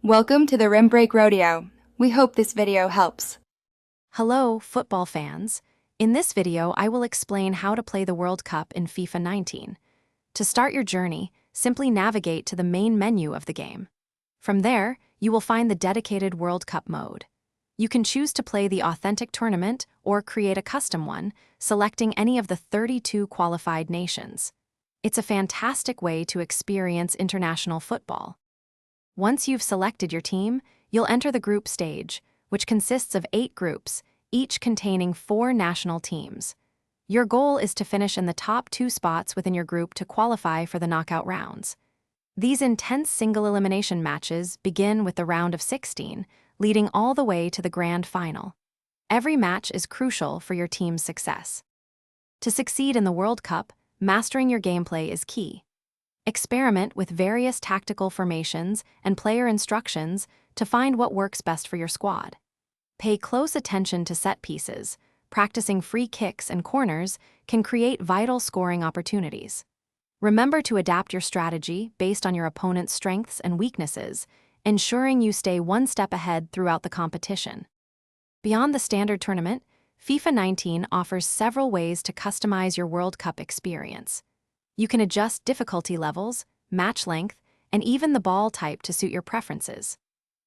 Welcome to the Rim Break Rodeo. We hope this video helps. Hello, football fans. In this video, I will explain how to play the World Cup in FIFA 19. To start your journey, simply navigate to the main menu of the game. From there, you will find the dedicated World Cup mode. You can choose to play the authentic tournament or create a custom one, selecting any of the 32 qualified nations. It's a fantastic way to experience international football. Once you've selected your team, you'll enter the group stage, which consists of 8 groups, each containing 4 national teams. Your goal is to finish in the top 2 spots within your group to qualify for the knockout rounds. These intense single elimination matches begin with the round of 16, leading all the way to the grand final. Every match is crucial for your team's success. To succeed in the World Cup, mastering your gameplay is key. Experiment with various tactical formations and player instructions to find what works best for your squad. Pay close attention to set pieces. Practicing free kicks and corners can create vital scoring opportunities. Remember to adapt your strategy based on your opponent's strengths and weaknesses, ensuring you stay one step ahead throughout the competition. Beyond the standard tournament, FIFA 19 offers several ways to customize your World Cup experience. You can adjust difficulty levels, match length, and even the ball type to suit your preferences.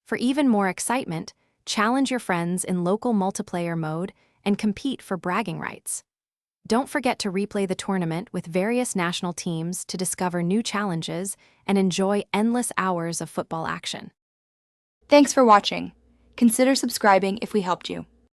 For even more excitement, challenge your friends in local multiplayer mode and compete for bragging rights. Don't forget to replay the tournament with various national teams to discover new challenges and enjoy endless hours of football action. Thanks for watching. Consider subscribing if we helped you.